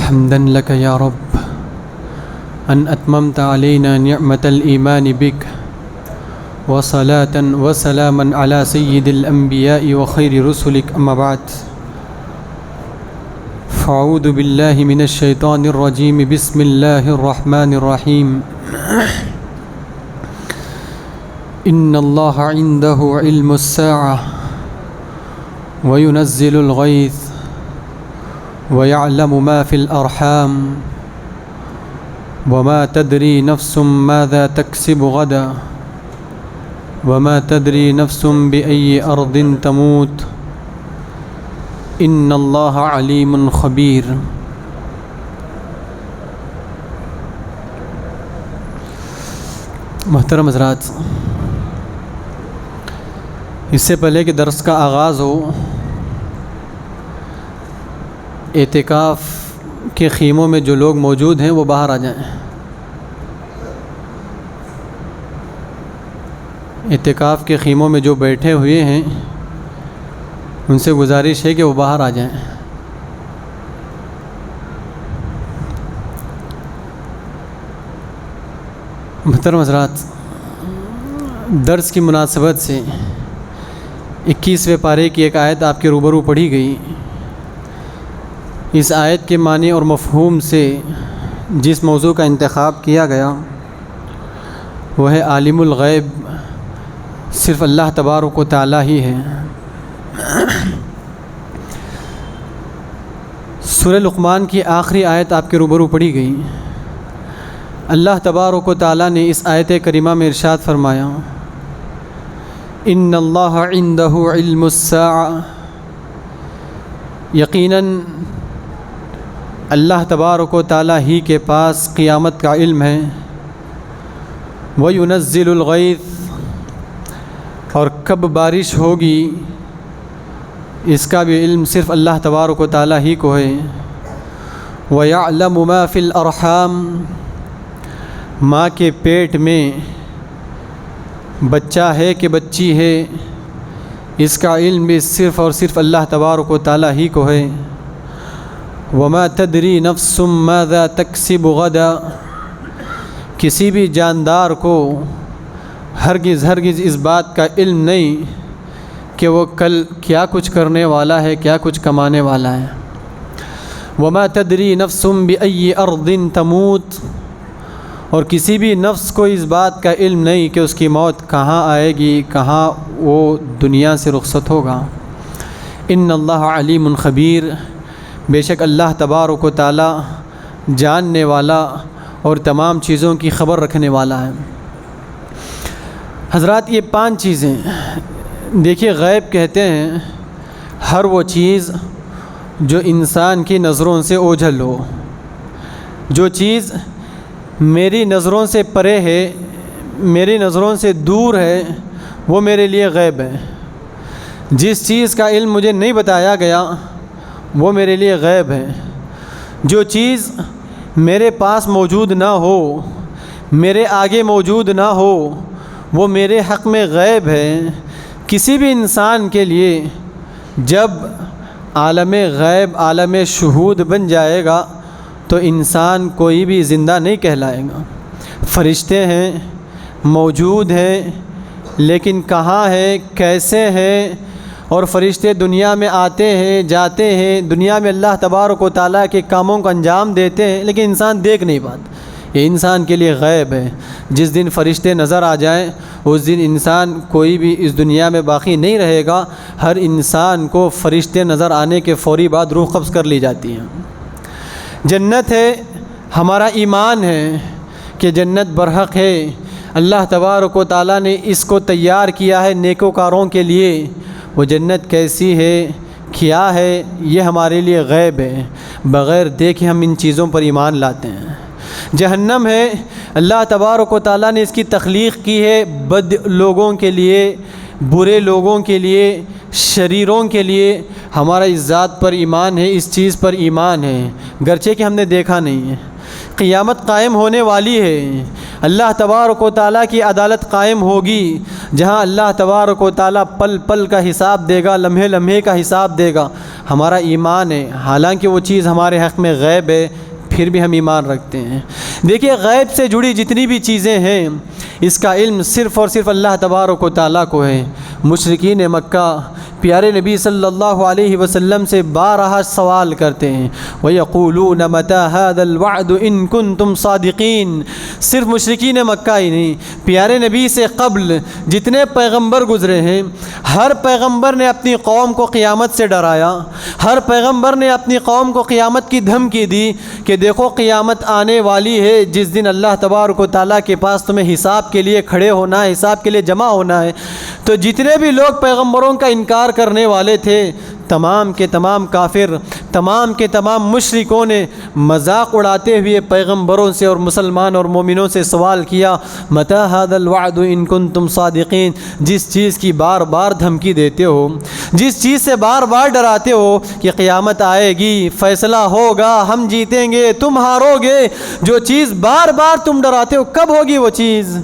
حمدا لك يا رب أن أتممت علينا نعمة الإيمان بك وصلاة وسلاما على سيد الأنبياء وخير رسلك أما بعد فأعوذ بالله من الشيطان الرجيم بسم الله الرحمن الرحيم إن الله عنده علم الساعة وينزل الغيث ويعلم ما في الأرحام وما تدري نفس ماذا تكسب غدا وما تدري نفس بأي أرض تموت إن الله عليم خبير۔ محترم حضرات، اس سے پہلے کہ درس کا آغاز ہو، اعتکاف کے خیموں میں جو لوگ موجود ہیں وہ باہر آ جائیں۔ اعتکاف کے خیموں میں جو بیٹھے ہوئے ہیں ان سے گزارش ہے کہ وہ باہر آ جائیں۔ محترم حضرات، درس کی مناسبت سے 21ویں پارے کی ایک آیت آپ کے روبرو پڑھی گئی۔ اس آیت کے معنی اور مفہوم سے جس موضوع کا انتخاب کیا گیا وہ ہے عالم الغیب، صرف اللہ تبارک و تعالیٰ ہی ہے۔ سورہ لقمان کی آخری آیت آپ کے روبرو پڑھی گئی۔ اللہ تبارک و تعالیٰ نے اس آیت کریمہ میں ارشاد فرمایا، ان اللہ عندہ علم الساعہ، یقیناً اللہ تبارک و تعالیٰ ہی کے پاس قیامت کا علم ہے۔ وَيُنَزِّلُ الْغَيْثَ، اور کب بارش ہوگی اس کا بھی علم صرف اللہ تبارک و تعالیٰ ہی کو ہے۔ وَيَعْلَمُ مَا فِي الْأَرْحَامِ، ماں کے پیٹ میں بچہ ہے کہ بچی ہے اس کا علم بھی صرف اور صرف اللہ تبارک و تعالیٰ ہی کو ہے۔ وَمَا تَدْرِي نَفْسٌ مَاذَا تَكْسِبُ غَدًا، کسی بھی جاندار کو ہرگز اس بات کا علم نہیں کہ وہ کل کیا کچھ کرنے والا ہے، کیا کچھ کمانے والا ہے۔ وَمَا تَدْرِي نَفْسٌ بِأَيِّ أَرْضٍ تَمُوتُ، اور کسی بھی نفس کو اس بات کا علم نہیں کہ اس کی موت کہاں آئے گی، کہاں وہ دنیا سے رخصت ہوگا۔ ان اللہ علیم خبیر، بے شک اللہ تبارک و تعالیٰ جاننے والا اور تمام چیزوں کی خبر رکھنے والا ہے۔ حضرات، یہ 5 چیزیں دیکھیے، غیب کہتے ہیں ہر وہ چیز جو انسان کی نظروں سے اوجھل ہو، جو چیز میری نظروں سے پرے ہے، میری نظروں سے دور ہے، وہ میرے لیے غیب ہے۔ جس چیز کا علم مجھے نہیں بتایا گیا وہ میرے لیے غیب ہے۔ جو چیز میرے پاس موجود نہ ہو، میرے آگے موجود نہ ہو، وہ میرے حق میں غیب ہے۔ کسی بھی انسان کے لیے جب عالم غیب، عالم شہود بن جائے گا تو انسان کوئی بھی زندہ نہیں کہلائے گا۔ فرشتے ہیں، موجود ہیں، لیکن کہاں ہیں، کیسے ہیں، اور فرشتے دنیا میں آتے ہیں، جاتے ہیں، دنیا میں اللہ تبارک و تعالیٰ کے کاموں کو انجام دیتے ہیں، لیکن انسان دیکھ نہیں پاتا۔ یہ انسان کے لیے غیب ہے۔ جس دن فرشتے نظر آ جائیں اس دن انسان کوئی بھی اس دنیا میں باقی نہیں رہے گا۔ ہر انسان کو فرشتے نظر آنے کے فوری بعد روح قبض کر لی جاتی ہے۔ جنت ہے، ہمارا ایمان ہے کہ جنت برحق ہے۔ اللہ تبارک و تعالیٰ نے اس کو تیار کیا ہے نیکوکاروں کے لیے۔ وہ جنت کیسی ہے، کیا ہے، یہ ہمارے لیے غیب ہے، بغیر دیکھے ہم ان چیزوں پر ایمان لاتے ہیں۔ جہنم ہے، اللہ تبارک و تعالیٰ نے اس کی تخلیق کی ہے بد لوگوں کے لیے، برے لوگوں کے لیے، شریروں کے لیے۔ ہمارا اس ذات پر ایمان ہے، اس چیز پر ایمان ہے، گرچہ کہ ہم نے دیکھا نہیں ہے۔ قیامت قائم ہونے والی ہے، اللہ تبارک و تعالیٰ کی عدالت قائم ہوگی، جہاں اللہ تبارک و تعالیٰ پل پل کا حساب دے گا، لمحے لمحے کا حساب دے گا۔ ہمارا ایمان ہے، حالانکہ وہ چیز ہمارے حق میں غیب ہے، پھر بھی ہم ایمان رکھتے ہیں۔ دیکھیے غیب سے جڑی جتنی بھی چیزیں ہیں اس کا علم صرف اور صرف اللہ تبارک و تعالیٰ کو ہے۔ مشرکین مکہ پیارے نبی صلی اللہ علیہ وسلم سے بارہا سوال کرتے ہیں، وَيَقُولُونَ مَتَى هَذَا الْوَعْدُ إِن كُنتُمْ صَادِقِينَ۔ صرف مشرکین مکہ ہی نہیں، پیارے نبی سے قبل جتنے پیغمبر گزرے ہیں ہر پیغمبر نے اپنی قوم کو قیامت سے ڈرایا، ہر پیغمبر نے اپنی قوم کو قیامت کی دھمکی دی کہ دیکھو قیامت آنے والی ہے جس دن اللہ تبارک و تعالیٰ کے پاس تمہیں حساب کے لیے کھڑے ہونا ہے، حساب کے لیے جمع ہونا ہے۔ تو جتنے بھی لوگ پیغمبروں کا انکار کرنے والے تھے، تمام کے تمام کافر، تمام کے تمام مشرکوں نے مذاق اڑاتے ہوئے پیغمبروں سے اور مسلمان اور مومنوں سے سوال کیا، متی ھذا الوعد ان کنتم صادقین۔ جس چیز کی بار بار دھمکی دیتے ہو، جس چیز سے بار بار ڈراتے ہو کہ قیامت آئے گی، فیصلہ ہوگا، ہم جیتیں گے، تم ہارو گے، جو چیز بار بار تم ڈراتے ہو کب ہوگی وہ چیز؟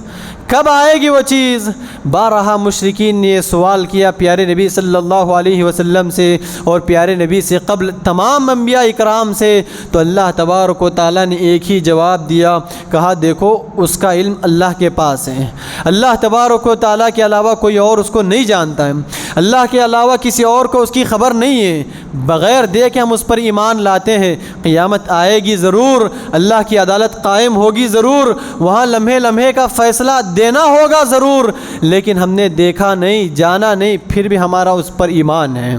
کب آئے گی وہ چیز؟ بارہا مشرکین نے یہ سوال کیا پیارے نبی صلی اللہ علیہ وسلم سے اور پیارے نبی سے قبل تمام انبیاء اکرام سے۔ تو اللہ تبارک و تعالیٰ نے ایک ہی جواب دیا، کہا دیکھو اس کا علم اللہ کے پاس ہے، اللہ تبارک و تعالیٰ کے علاوہ کوئی اور اس کو نہیں جانتا ہے، اللہ کے علاوہ کسی اور کو اس کی خبر نہیں ہے۔ بغیر دیکھے ہم اس پر ایمان لاتے ہیں، قیامت آئے گی ضرور، اللہ کی عدالت قائم ہوگی ضرور، وہاں لمحے لمحے کا فیصلہ دینا ہوگا ضرور، لیکن ہم نے دیکھا نہیں، جانا نہیں، پھر بھی ہمارا اس پر ایمان ہے۔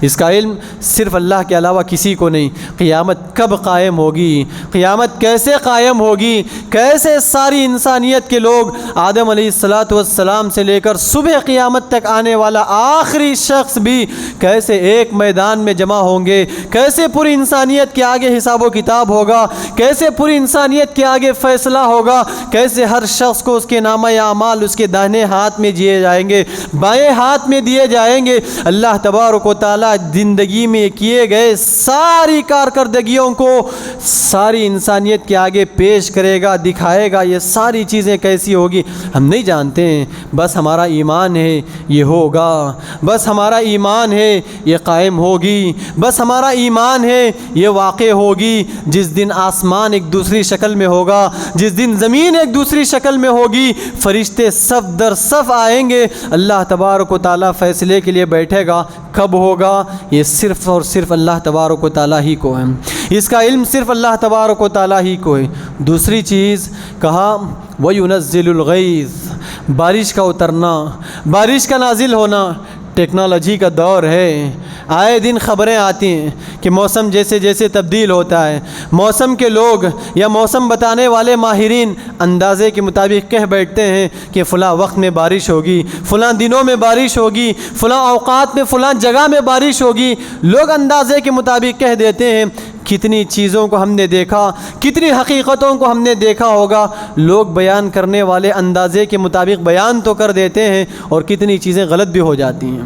اس کا علم صرف اللہ کے علاوہ کسی کو نہیں۔ قیامت کب قائم ہوگی، قیامت کیسے قائم ہوگی، کیسے ساری انسانیت کے لوگ آدم علیہ السلام سے لے کر صبح قیامت تک آنے والا آخری شخص بھی کیسے ایک میدان میں جمع ہوں گے، کیسے پوری انسانیت کے آگے حساب و کتاب ہوگا، کیسے پوری انسانیت کے آگے فیصلہ ہوگا، کیسے ہر شخص کو اس کے نامہ اعمال اس کے داہنے ہاتھ میں دیے جائیں گے، بائیں ہاتھ میں دیے جائیں گے۔ اللہ تبارک و تعالیٰ زندگی میں کیے گئے ساری کارکردگیوں کو ساری انسانیت کے آگے پیش کرے گا، دکھائے گا۔ یہ ساری چیزیں کیسی ہوگی ہم نہیں جانتے ہیں، بس ہمارا ایمان ہے یہ ہوگا، بس ہمارا ایمان ہے یہ قائم ہوگی، بس ہمارا ایمان ہے یہ واقع ہوگی۔ جس دن آسمان ایک دوسری شکل میں ہوگا، جس دن زمین ایک دوسری شکل میں ہوگی، فرشتے صف در صف آئیں گے، اللہ تبارک و تعالیٰ فیصلے کے لیے بیٹھے گا۔ کب ہوگا یہ صرف اور صرف اللہ تبارک و تعالیٰ ہی کو ہے، اس کا علم صرف اللہ تبارک و تعالیٰ ہی کو ہے۔ دوسری چیز کہا وَيُنَزِّلُ الْغَيْثَ، بارش کا اترنا، بارش کا نازل ہونا۔ ٹیکنالوجی کا دور ہے، آئے دن خبریں آتی ہیں کہ موسم جیسے جیسے تبدیل ہوتا ہے، موسم کے لوگ یا موسم بتانے والے ماہرین اندازے کے مطابق کہہ بیٹھتے ہیں کہ فلاں وقت میں بارش ہوگی، فلاں دنوں میں بارش ہوگی، فلاں اوقات میں فلاں جگہ میں بارش ہوگی۔ لوگ اندازے کے مطابق کہہ دیتے ہیں۔ کتنی چیزوں کو ہم نے دیکھا، کتنی حقیقتوں کو ہم نے دیکھا ہوگا، لوگ بیان کرنے والے اندازے کے مطابق بیان تو کر دیتے ہیں اور کتنی چیزیں غلط بھی ہو جاتی ہیں۔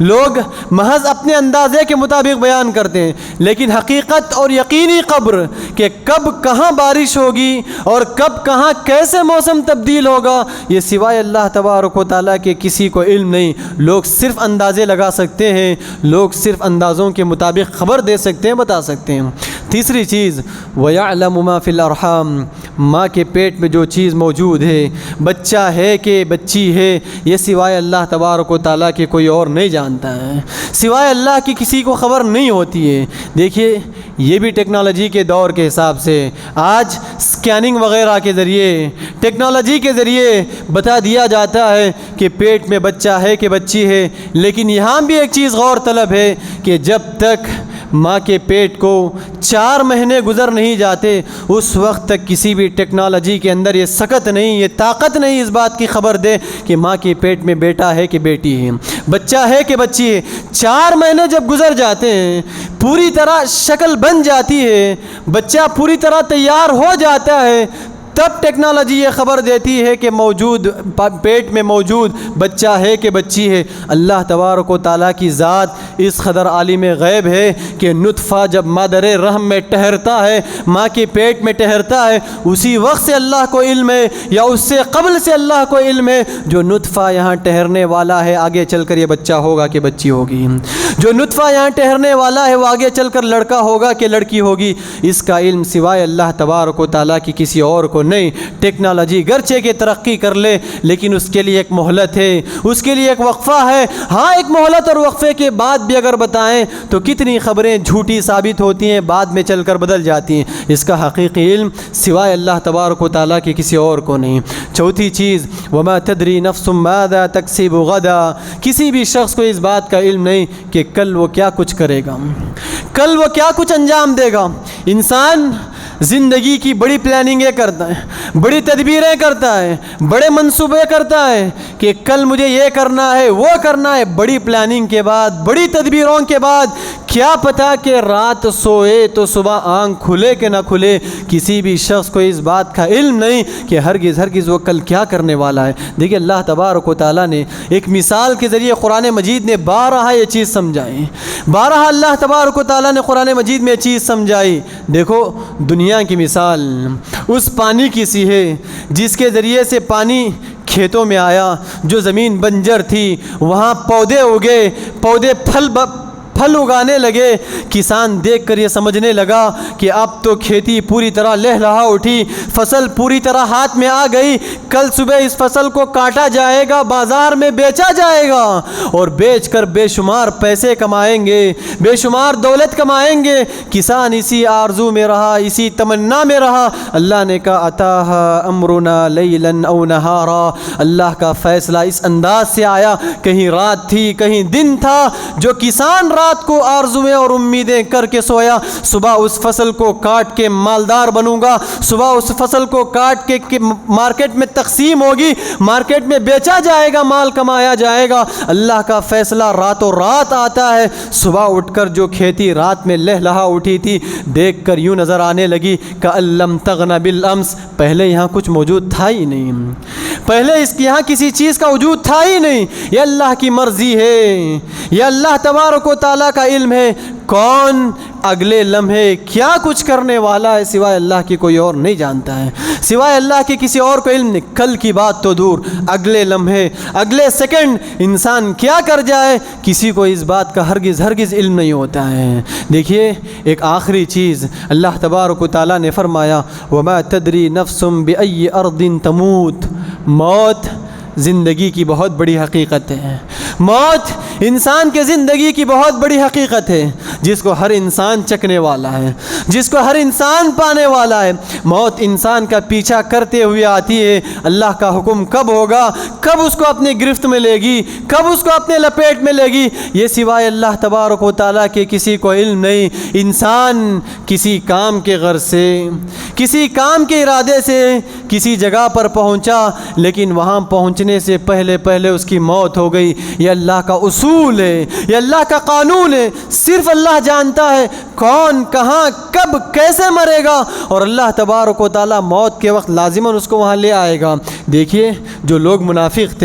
لوگ محض اپنے اندازے کے مطابق بیان کرتے ہیں، لیکن حقیقت اور یقینی خبر کہ کب کہاں بارش ہوگی اور کب کہاں کیسے موسم تبدیل ہوگا، یہ سوائے اللہ تبارک و تعالیٰ کے کسی کو علم نہیں۔ لوگ صرف اندازے لگا سکتے ہیں، لوگ صرف اندازوں کے مطابق خبر دے سکتے ہیں، بتا سکتے ہیں۔ تیسری چیز وَيَعْلَمُ مَا فِي الْأَرْحَامِ، ماں کے پیٹ میں جو چیز موجود ہے، بچہ ہے کہ بچی ہے، یہ سوائے اللہ تبارک و تعالیٰ کے کوئی اور نہیں جانتا ہے، سوائے اللہ کی کسی کو خبر نہیں ہوتی ہے۔ دیکھیے یہ بھی ٹیکنالوجی کے دور کے حساب سے آج اسکیننگ وغیرہ کے ذریعے، ٹیکنالوجی کے ذریعے بتا دیا جاتا ہے کہ پیٹ میں بچہ ہے کہ بچی ہے۔ لیکن یہاں بھی ایک چیز غور طلب ہے کہ جب تک ماں کے پیٹ کو 4 مہینے گزر نہیں جاتے اس وقت تک کسی بھی ٹیکنالوجی کے اندر یہ سکت نہیں، یہ طاقت نہیں اس بات کی خبر دے کہ ماں کے پیٹ میں بیٹا ہے کہ بیٹی ہے، بچہ ہے کہ بچی ہے۔ 4 مہینے جب گزر جاتے ہیں، پوری طرح شکل بن جاتی ہے، بچہ پوری طرح تیار ہو جاتا ہے، تب ٹیکنالوجی یہ خبر دیتی ہے کہ موجود پیٹ میں موجود بچہ ہے کہ بچی ہے۔ اللہ تبارک و تعالیٰ کی ذات اس قدر عالم غیب ہے کہ نطفہ جب مادر رحم میں ٹھہرتا ہے، ماں کے پیٹ میں ٹھہرتا ہے، اسی وقت سے اللہ کو علم ہے یا اس سے قبل سے اللہ کو علم ہے جو نطفہ یہاں ٹھہرنے والا ہے، آگے چل کر یہ بچہ ہوگا کہ بچی ہوگی۔ جو نطفہ یہاں ٹھہرنے والا ہے وہ آگے چل کر لڑکا ہوگا کہ لڑکی ہوگی، اس کا علم سوائے اللہ تبارک و تعالیٰ کی کسی اور کو نہیں۔ ٹیکنالوجی گرچہ کہ ترقی کر لے لیکن اس کے لیے ایک مہلت ہے، اس کے لیے ایک وقفہ ہے۔ ہاں ایک مہلت اور وقفے کے بعد بھی اگر بتائیں تو کتنی خبریں جھوٹی ثابت ہوتی ہیں، بعد میں چل کر بدل جاتی ہیں۔ اس کا حقیقی علم سوائے اللہ تبارک و تعالیٰ کی کسی اور کو نہیں۔ چوتھی چیز وما تدری نفس ماذا تکسب غدا، کسی بھی شخص کو اس بات کا علم نہیں کہ کل وہ کیا کچھ کرے گا، کل وہ کیا کچھ انجام دے گا۔ انسان زندگی کی بڑی پلاننگیں کرتا ہے، بڑی تدبیریں کرتا ہے، بڑے منصوبے کرتا ہے کہ کل مجھے یہ کرنا ہے وہ کرنا ہے۔ بڑی پلاننگ کے بعد، بڑی تدبیروں کے بعد کیا پتہ کہ رات سوئے تو صبح آنکھ کھلے کہ نہ کھلے۔ کسی بھی شخص کو اس بات کا علم نہیں کہ ہرگز وہ کل کیا کرنے والا ہے۔ دیکھیے اللہ تبارک و تعالیٰ نے ایک مثال کے ذریعے قرآن مجید نے بارہا یہ چیز سمجھائی، بارہا اللہ تبارک و تعالیٰ نے قرآن مجید میں یہ چیز سمجھائی۔ دیکھو دنیا کی مثال اس پانی کی سی ہے جس کے ذریعے سے پانی کھیتوں میں آیا، جو زمین بنجر تھی وہاں پودے اگے، پودے پھل اگانے لگے۔ کسان دیکھ کر یہ سمجھنے لگا کہ اب تو کھیتی پوری طرح لہلہا اٹھی، فصل پوری طرح ہاتھ میں آ گئی، کل صبح اس فصل کو کاٹا جائے گا، بازار میں بیچا جائے گا اور بیچ کر بے شمار پیسے کمائیں گے، بے شمار دولت کمائیں گے۔ کسان اسی آرزو میں رہا، اسی تمنا میں رہا۔ اللہ نے کہا اتاہا امرنا لیلا او نہارا، اللہ کا فیصلہ اس انداز سے آیا، کہیں رات تھی کہیں دن تھا۔ جو کسان رات کو آرزویں اور امیدیں کر کے سویا، صبح اس فصل کو کاٹ کے مالدار بنوں گا، صبح اس فصل کو کاٹ کے مارکیٹ میں تقسیم ہوگی، مارکیٹ میں بیچا جائے گا، مال کمایا جائے گا۔ اللہ کا فیصلہ راتوں رات آتا ہے۔ صبح اٹھ کر جو کھیتی رات میں لہلہا اٹھی تھی دیکھ کر یوں نظر آنے لگی کأن لم تغن بالامس، پہلے یہاں کچھ موجود تھا ہی نہیں، پہلے اس یہاں کسی چیز کا وجود تھا ہی نہیں۔ یہ اللہ کی مرضی ہے، یہ اللہ تبارک و تعالیٰ کا علم ہے۔ کون اگلے لمحے کیا کچھ کرنے والا ہے سوائے اللہ کی کوئی اور نہیں جانتا ہے، سوائے اللہ کی کسی اور کو علم نہیں۔ کل کی بات تو دور، اگلے لمحے اگلے سیکنڈ انسان کیا کر جائے کسی کو اس بات کا ہرگز علم نہیں ہوتا ہے۔ دیکھیے ایک آخری چیز اللہ تبارک و تعالیٰ نے فرمایا وما تدری نفس بأی ارض تموت، موت زندگی کی بہت بڑی حقیقت ہے، موت انسان کے زندگی کی بہت بڑی حقیقت ہے جس کو ہر انسان چکنے والا ہے، جس کو ہر انسان پانے والا ہے۔ موت انسان کا پیچھا کرتے ہوئے آتی ہے۔ اللہ کا حکم کب ہوگا، کب اس کو اپنے گرفت میں لے گی، کب اس کو اپنے لپیٹ میں لے گی، یہ سوائے اللہ تبارک و تعالیٰ کے کسی کو علم نہیں۔ انسان کسی کام کے غرض سے، کسی کام کے ارادے سے کسی جگہ پر پہنچا، لیکن وہاں پہنچنے سے پہلے اس کی موت ہو گئی۔ یہ اللہ کا اصول ہے، یہ اللہ کا قانون ہے۔ صرف اللہ جانتا ہے کون کہاں کب کیسے مرے گا، اور اللہ تبارک و تعالیٰ موت کے وقت لازماً اس کو وہاں لے آئے گا۔ دیکھیے جو لوگ منافق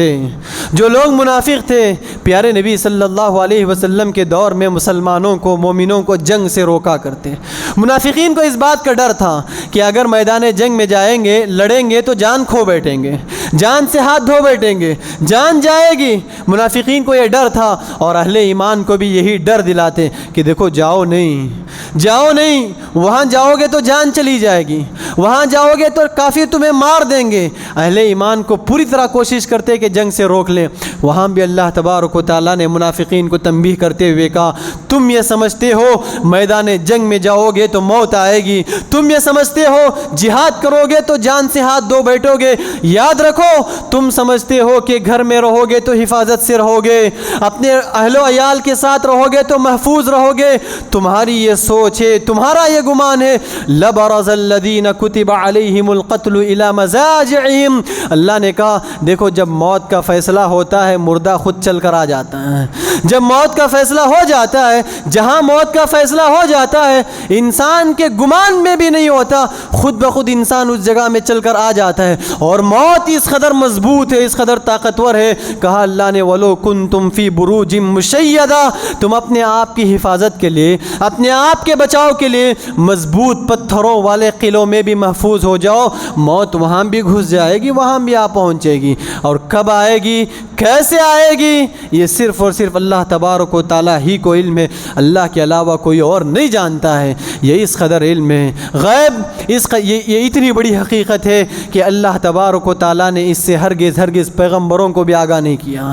تھے، پیارے نبی صلی اللہ علیہ وسلم کے دور میں مسلمانوں کو، مومنوں کو جنگ سے روکا کرتے۔ منافقین کو اس بات کا ڈر تھا کہ اگر میدان جنگ میں جائیں گے، لڑیں گے تو جان کھو بیٹھیں گے، جان سے ہاتھ دھو بیٹھیں گے، جان جائے گی۔ منافقین کو یہ ڈر تھا اور اہل ایمان کو بھی یہی ڈر دلاتے کہ دیکھو جاؤ نہیں، وہاں جاؤ گے تو جان چلی جائے گی، وہاں جاؤ گے تو کافر تمہیں مار دیں گے۔ اہل ایمان کو پوری طرح کوشش کرتے کہ جنگ سے روک لیں۔ وہاں بھی اللہ تبارک و تعالیٰ نے منافقین کو تنبیہ کرتے ہوئے کہا تم یہ سمجھتے ہو میدان جنگ میں جاؤ گے تو موت آئے گی، تم یہ سمجھتے ہو جہاد کرو گے تو جان سے ہاتھ دھو بیٹھو گے، یاد رکھو تم سمجھتے ہو کہ گھر میں رہو گے تو حفاظت سے رہو گے، اپنے اہل و عیال کے ساتھ رہو گے تو محفوظ رہو گے، تمہاری یہ سوچ ہے، تمہارا یہ گمان ہے۔ لبرز الذین کتب علیہم القتل الی مضاجعہم، اللہ نے کہا دیکھو جب موت کا فیصلہ ہوتا ہے مردہ خود چل کر آ جاتا ہے، جب موت کا فیصلہ ہو جاتا ہے، جہاں موت کا فیصلہ ہو جاتا ہے انسان کے گمان میں بھی نہیں ہوتا، خود بخود انسان اس جگہ میں چل کر آ جاتا ہے۔ اور موت اس قدر مضبوط ہے، اس قدر طاقتور ہے، کہا اللہ نے وَلَوْ كُنْتُمْ فِي بُرُوجٍ مُشَيَّدَةٍ، تم اپنے آپ کی حفاظت کے لیے، اپنے آپ کے بچاؤ کے لیے مضبوط پتھروں والے قلعوں میں بھی محفوظ ہو جاؤ، موت وہاں بھی گھس جائے گی، وہاں بھی آ پہنچے گی۔ اور کب آئے گی؟ کیسے آئے گی، یہ صرف اور صرف اللہ تبارک و تعالیٰ ہی کو علم ہے، اللہ کے علاوہ کوئی اور نہیں جانتا ہے۔ یہ اس قدر علم ہے غیب، یہ اتنی بڑی حقیقت ہے کہ اللہ تبارک و تعالیٰ نے اس سے ہرگز پیغمبروں کو بھی آگاہ نہیں کیا،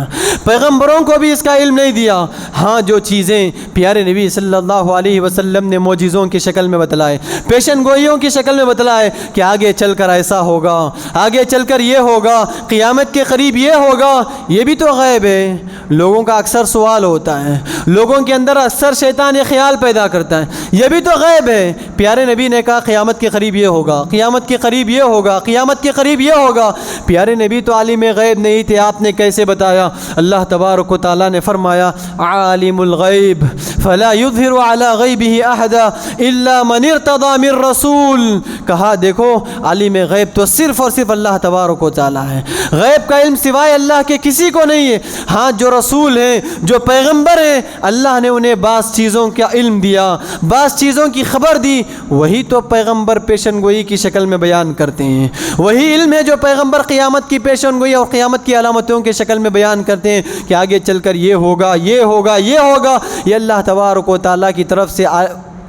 پیغمبروں کو بھی اس کا علم نہیں دیا۔ ہاں جو چیزیں پیارے نبی صلی اللہ علیہ وسلم نے معجزوں کی شکل میں بتلائے، پیشن گوئیوں کی شکل میں بتلائے کہ آگے چل کر ایسا ہوگا، آگے چل کر یہ ہوگا، قیامت کے قریب یہ ہوگا، یہ بھی تو غیب ہے۔ لوگوں کا اکثر سوال ہوتا ہے، لوگوں کے اندر اکثر شیطان یہ خیال پیدا کرتا ہے، یہ بھی تو غیب ہے۔ پیارے نبی نے کہا قیامت کے قریب یہ ہوگا، قیامت کے قریب یہ ہوگا، قیامت کے قریب یہ ہوگا۔ پیارے نبی تو عالم غیب نہیں تھے، آپ نے کیسے بتایا؟ اللہ تبارک و تعالیٰ نے فرمایا عالم الغیب فلا یظہر علی غیبہ احدا الا من ارتضی من رسول۔ کہا دیکھو عالم غیب تو صرف اور صرف اللہ تبارک و تعالیٰ ہے، غیب کا علم سوائے اللہ کے کسی کو نہیں ہے۔ ہاں جو رسول ہیں، جو پیغمبر ہیں، اللہ نے انہیں بعض چیزوں کا علم دیا، بعض چیزوں کی خبر دی، وہی تو پیغمبر پیشن گوئی کی شکل میں بیان کرتے ہیں، وہی علم ہے جو پیغمبر قیامت کی پیشن گوئی اور قیامت کی علامتوں کے شکل میں بیان کرتے ہیں کہ آگے چل کر یہ ہوگا، یہ ہوگا، یہ ہوگا۔ یہ اللہ تبارک و تعالیٰ کی طرف سے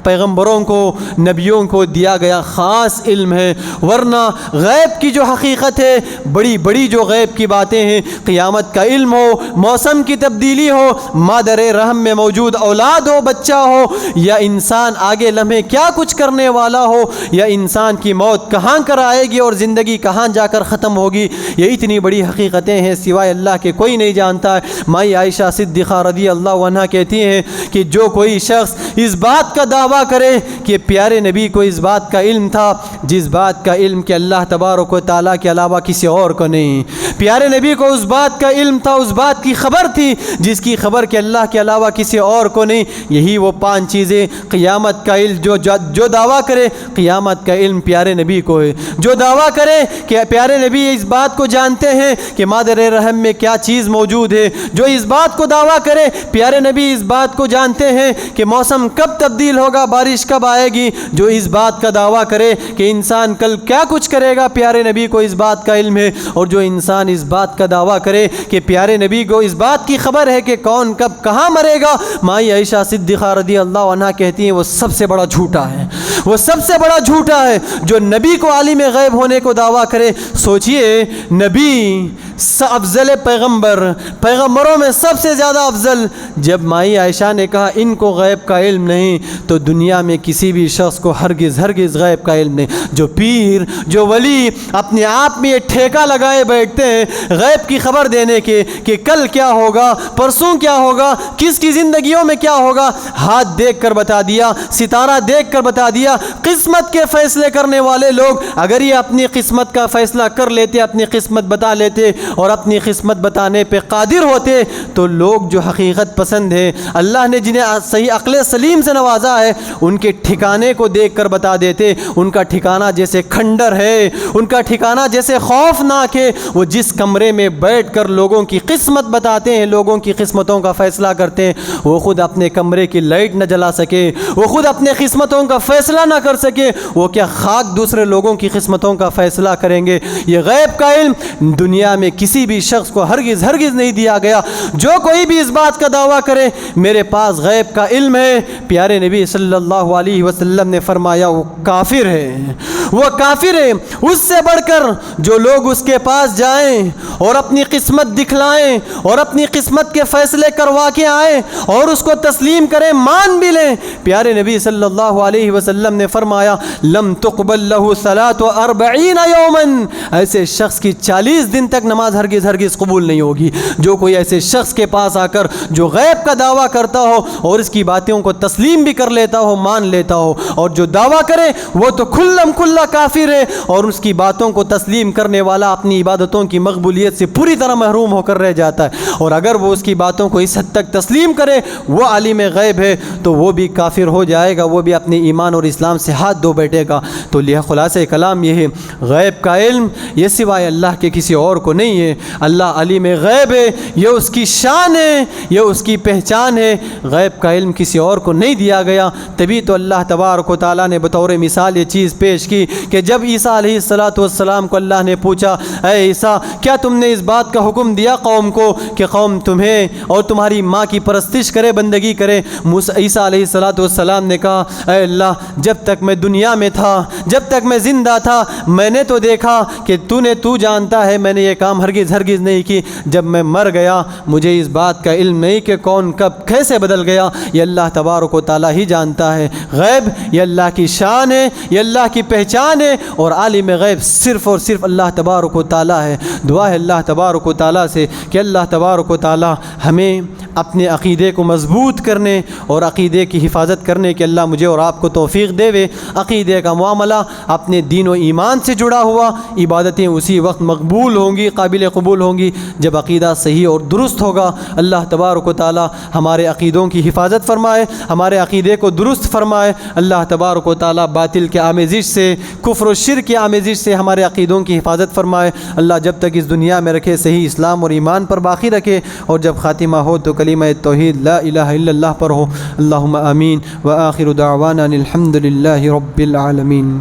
پیغمبروں کو، نبیوں کو دیا گیا خاص علم ہے۔ ورنہ غیب کی جو حقیقت ہے، بڑی بڑی جو غیب کی باتیں ہیں، قیامت کا علم ہو، موسم کی تبدیلی ہو، مادر رحم میں موجود اولاد ہو، بچہ ہو، یا انسان آگے لمحے کیا کچھ کرنے والا ہو، یا انسان کی موت کہاں کر آئے گی اور زندگی کہاں جا کر ختم ہوگی، یہ اتنی بڑی حقیقتیں ہیں سوائے اللہ کے کوئی نہیں جانتا ہے۔ مائی عائشہ صدیقہ رضی اللہ عنہا کہتی ہیں کہ جو کوئی شخص اس بات کا دعویٰ کرے کہ پیارے نبی کو اس بات کا علم تھا، جس بات کا علم کہ اللہ تبارک و تعالیٰ کے علاوہ کسی اور کو نہیں، پیارے نبی کو اس بات کا علم تھا، اس بات کی خبر تھی جس کی خبر کہ اللہ کے علاوہ کسی اور کو نہیں، یہی وہ 5 چیزیں قیامت کا علم جو دعویٰ کرے قیامت کا علم پیارے نبی کو ہے، جو دعویٰ کرے کہ پیارے نبی اس بات کو جانتے ہیں کہ مادر رحم میں کیا چیز موجود ہے، جو اس بات کو دعویٰ کرے پیارے نبی اس بات کو جانتے ہیں کہ موسم کب تبدیل ہوگا، بارش کب آئے گی، جو اس بات کا دعویٰ کرے کہ انسان کل کیا کچھ کرے گا، پیارے نبی کو اس بات کا علم ہے، اور جو انسان اس بات کا دعویٰ کرے کہ پیارے نبی کو اس بات کی خبر ہے کہ کون کب کہاں مرے گا، مائی عائشہ صدیقہ رضی اللہ عنہا کہتی ہیں وہ سب سے بڑا جھوٹا ہے، وہ سب سے بڑا جھوٹا ہے جو نبی کو عالم غیب ہونے کو دعویٰ کرے۔ سوچئے نبی افضل پیغمبروں میں سب سے زیادہ افضل، جب مائی عائشہ نے کہا ان کو غیب کا علم نہیں، تو دنیا میں کسی بھی شخص کو ہرگز غیب کا علم نہیں۔ جو پیر، جو ولی اپنے آپ میں یہ ٹھیکہ لگائے بیٹھتے ہیں غیب کی خبر دینے کے کہ کل کیا ہوگا، پرسوں کیا ہوگا، کس کی زندگیوں میں کیا ہوگا، ہاتھ دیکھ کر بتا دیا، ستارہ دیکھ کر بتا دیا۔ قسمت کے فیصلے کرنے والے لوگ اگر یہ اپنی قسمت کا فیصلہ کر لیتے، اپنی قسمت بتا لیتے اور اپنی قسمت بتانے پہ قادر ہوتے، تو لوگ جو حقیقت پسند ہیں، اللہ نے جنہیں صحیح عقل سلیم سے نوازا ہے، ان کے ٹھکانے کو دیکھ کر بتا دیتے۔ ان کا ٹھکانہ جیسے کھنڈر ہے، ان کا ٹھکانہ جیسے خوفناک ہے۔ وہ جس کمرے میں بیٹھ کر لوگوں کی قسمت بتاتے ہیں، لوگوں کی قسمتوں کا فیصلہ کرتے ہیں، وہ خود اپنے کمرے کی لائٹ نہ جلا سکے، وہ خود اپنے قسمتوں کا فیصلہ نہ کر سکے، وہ کیا خاک دوسرے لوگوں کی قسمتوں کا فیصلہ کریں گے؟ یہ غیب کا علم دنیا میں کسی بھی شخص کو ہرگز نہیں دیا گیا۔ جو کوئی بھی اس بات کا دعویٰ کرے میرے پاس غیب کا علم ہے، پیارے نبی صلی اللہ علیہ وسلم نے فرمایا وہ کافر ہے، وہ کافر ہے۔ اس سے بڑھ کر جو لوگ اس کے پاس جائیں اور اپنی قسمت دکھلائیں اور اپنی قسمت کے فیصلے کروا کے آئیں اور اس کو تسلیم کریں، مان بھی لیں، پیارے نبی صلی اللہ علیہ وسلم نے فرمایا لم تقبل له 43 یوما، ایسے شخص کی 40 دن تک نماز ہرگز قبول نہیں ہوگی۔ جو کوئی ایسے شخص کے پاس آ کر جو غیب کا دعویٰ کرتا ہو اور اس کی باتوں کو تسلیم بھی کر لیتا ہو، مان لیتا ہو، اور جو دعویٰ کرے وہ تو کھلم کھلا کافر ہے، اور اس کی باتوں کو تسلیم کرنے والا اپنی عبادتوں کی مقبولیت سے پوری طرح محروم ہو کر رہ جاتا ہے۔ اور اگر وہ اس کی باتوں کو اس حد تک تسلیم کرے وہ عالم غیب ہے تو وہ بھی کافر ہو جائے گا، وہ بھی اپنے ایمان اور اسلام سے ہاتھ دھو بیٹھے گا۔ تو خلاصہ کلام یہ ہے غیب کا علم یہ سوائے اللہ کے کسی اور کو نہیں نہیں ہے۔ اللہ علیم غیب ہے، یہ اس کی شان ہے، یہ اس کی پہچان ہے۔ غیب کا علم کسی اور کو نہیں دیا گیا، تبھی تو اللہ تبارک و تعالیٰ نے بطور مثال یہ چیز پیش کی کہ جب عیسیٰ علیہ السلام کو اللہ نے پوچھا، اے عیسیٰ کیا تم نے اس بات کا حکم دیا قوم کو کہ قوم تمہیں اور تمہاری ماں کی پرستش کرے، بندگی کرے؟ عیسیٰ علیہ السلام نے کہا، اے اللہ جب تک میں دنیا میں تھا، جب تک میں زندہ تھا، میں نے تو دیکھا کہ تو جانتا ہے میں نے یہ کام ہرگز نہیں کی۔ جب میں مر گیا مجھے اس بات کا علم نہیں کہ کون کب کیسے بدل گیا، یہ اللہ تبارک و تعالیٰ ہی جانتا ہے۔ غیب یہ اللہ کی شان ہے، یہ اللہ کی پہچان ہے، اور عالم غیب صرف اور صرف اللہ تبارک و تعالیٰ ہے۔ دعا ہے اللہ تبارک و تعالیٰ سے کہ اللہ تبارک و تعالیٰ ہمیں اپنے عقیدے کو مضبوط کرنے اور عقیدے کی حفاظت کرنے کے اللہ مجھے اور آپ کو توفیق دے۔ عقیدے کا معاملہ اپنے دین و ایمان سے جڑا ہوا، عبادتیں اسی وقت مقبول ہوں گی، قابل قبول ہوں گی جب عقیدہ صحیح اور درست ہوگا۔ اللہ تبارک و تعالیٰ ہمارے عقیدوں کی حفاظت فرمائے، ہمارے عقیدے کو درست فرمائے۔ اللہ تبارک و تعالیٰ باطل کے آمیزش سے، کفر و شرک کی آمیزش سے ہمارے عقیدوں کی حفاظت فرمائے۔ اللہ جب تک اس دنیا میں رکھے صحیح اسلام اور ایمان پر باقی رکھے، اور جب خاتمہ ہو تو کلمہ توحید لا الہ الا اللہ پر ہو۔ اللہم آمین۔ وآخر دعوانا الحمد للہ رب العالمین۔